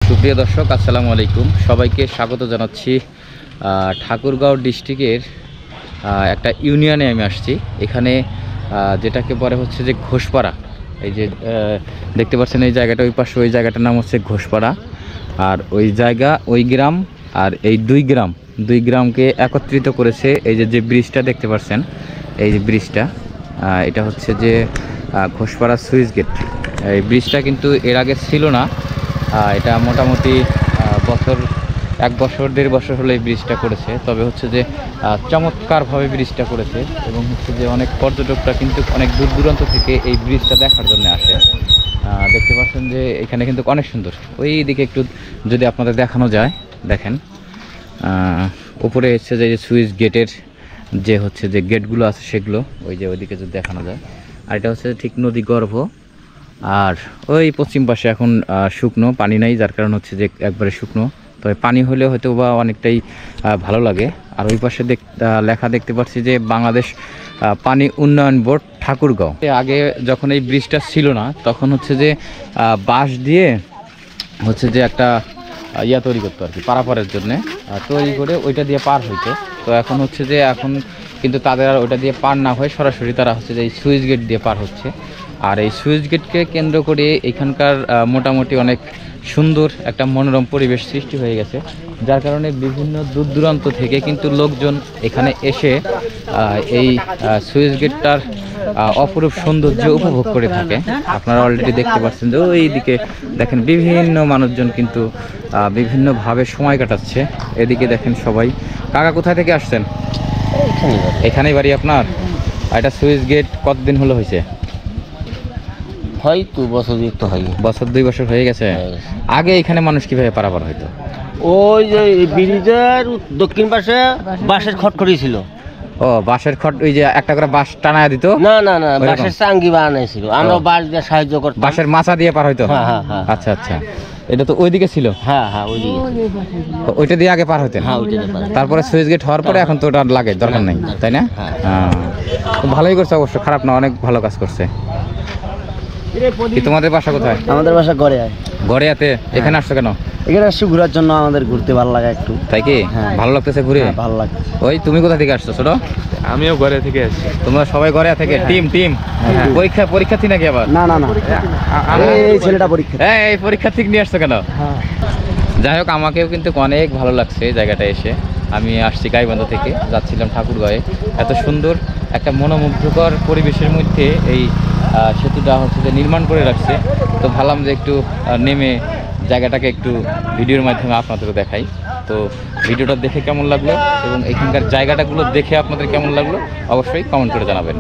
সুপ্রিয় দর্শক, আসসালামু আলাইকুম। সবাইকে স্বাগত জানাচ্ছি। ঠাকুরগাঁও ডিস্ট্রিক্টের একটা ইউনিয়নে আমি আসছি। এখানে যেটাকে বলে হচ্ছে যে ঘোষপাড়া। এই যে দেখতে পাচ্ছেন এই জায়গাটা, ওই পাশে ওই জায়গাটার নাম হচ্ছে ঘোষপাড়া। আর ওই জায়গা, ওই গ্রাম আর এই দুই গ্রামকে একত্রিত করেছে এই যে ব্রিজটা দেখতে পাচ্ছেন। এই যে ব্রিজটা, এটা হচ্ছে যে ঘোষপাড়া সুইচ গেট। এই ব্রিজটা কিন্তু এর আগে ছিল না। এটা মোটামুটি এক বছর দেড় বছর হলো এই ব্রিজটা করেছে। তবে হচ্ছে যে চমৎকারভাবে ব্রিজটা করেছে এবং হচ্ছে যে অনেক পর্যটকরা কিন্তু অনেক দূর দূরান্ত থেকে এই ব্রিজটা দেখার জন্য আসে। দেখতে পাচ্ছেন যে এখানে কিন্তু অনেক সুন্দর। ওই দিকে একটু যদি আপনাদের দেখানো যায়, দেখেন উপরে হচ্ছে যে সুইচ গেটের যে হচ্ছে যে গেটগুলো আছে সেগুলো ওই যে ওইদিকে যদি দেখানো যায়। আর এটা হচ্ছে ঠিক নদী গর্ভ। আর ওই পশ্চিম পাশে এখন শুকনো, পানি নাই, যার কারণ হচ্ছে যে একবারে শুকনো। তবে পানি হলে হয়তো বা অনেকটাই ভালো লাগে। আর ওই পাশে লেখা দেখতে পাচ্ছি যে বাংলাদেশ পানি উন্নয়ন বোর্ড ঠাকুরগাঁও। আগে যখন এই ব্রিজটা ছিল না তখন হচ্ছে যে বাঁশ দিয়ে হচ্ছে যে একটা ইয়া তৈরি করতো আর কি, পারাপারের জন্যে তৈরি করে ওইটা দিয়ে পার হইতো। তো এখন হচ্ছে যে এখন কিন্তু তাদের আর ওইটা দিয়ে পার না হয়ে সরাসরি তারা হচ্ছে যে এই সুইচ গেট দিয়ে পার হচ্ছে। আর এই সুইচ গেটকে কেন্দ্র করে এখানকার মোটামুটি অনেক সুন্দর একটা মনোরম পরিবেশ সৃষ্টি হয়ে গেছে, যার কারণে বিভিন্ন দূর দূরান্ত থেকে কিন্তু লোকজন এখানে এসে এই সুইচ গেটটার অপরূপ সৌন্দর্য উপভোগ করে থাকে। আপনারা অলরেডি দেখতে পাচ্ছেন যে ওই দিকে দেখেন বিভিন্ন মানুষজন কিন্তু বিভিন্নভাবে সময় কাটাচ্ছে। এদিকে দেখেন সবাই। কাকা কোথায় থেকে আসছেন? এখানেই বাড়ি আপনার? এটা সুইচ গেট কতদিন হলো হয়েছে? হয়তো বছর তো হয়, বছর 2 বছর হয়ে গেছে। আগে এখানে মানুষ কিভাবে পারাপার হইতো? ওই যে ব্রিজের দক্ষিণ পাশে বাঁশের খটখটি ছিল। ও, বাঁশের খট, ওই যে একটা করে বাঁশ টানায় দিত। না না না, বাঁশের চাঙ্গি বানাইছিল, আমরা বাঁশ দিয়ে সাহায্য করতাম। বাঁশের মাচা দিয়ে পার হইতো। আচ্ছা আচ্ছা, এটা তো ওইদিকে ছিল। হ্যাঁ হ্যাঁ, ওইদিকে ওইটা দিয়ে আগে পার হতেন। হ্যাঁ, ওইটা দিয়ে পার। তারপরে সুইচ গেট হওয়ার পরে এখন তো ওটা লাগে, দরকার নেই, তাই না? ভালোই করছে, অবশ্য খারাপ না, অনেক ভালো কাজ করছে। তোমাদের বাসা কোথায়? আমাদের বাসা গড়ে আয়। গড়িয়াতে? এখানে আসছো কেন? এখানে আসছি ঘোরার জন্য, আমাদের ঘুরতে ভালো লাগে একটু। তাই কি? ভালো লাগতেছে ঘুরে? ভালো লাগে। ওই তুমি কোথা থেকে আসছো ছোট? আমিও ঘরে থেকে আসছি। তোমরা সবাই গড়িয়া থেকে? টিম পরীক্ষার্থী নাকি আবার? না না না, এই ছেলেটা পরীক্ষা। এই পরীক্ষার্থী নিয়ে আসছো কেন? যাই হোক, আমাকেও কিন্তু অনেক ভালো লাগছে এই জায়গাটা এসে। আমি আসছি গাইবান্ধা থেকে, যাচ্ছিলাম ঠাকুরগাঁয়ে। এত সুন্দর একটা মনোমুগ্ধকর পরিবেশের মধ্যে এই সেতুটা হচ্ছে যে নির্মাণ করে রাখছে। তো ভাবলাম যে একটু নেমে জায়গাটাকে একটু ভিডিওর মাধ্যমে আপনাদেরও দেখাই। তো ভিডিওটা দেখে কেমন লাগলো এবং এখানকার জায়গাটাগুলো দেখে আপনাদের কেমন লাগলো অবশ্যই কমেন্ট করে জানাবেন।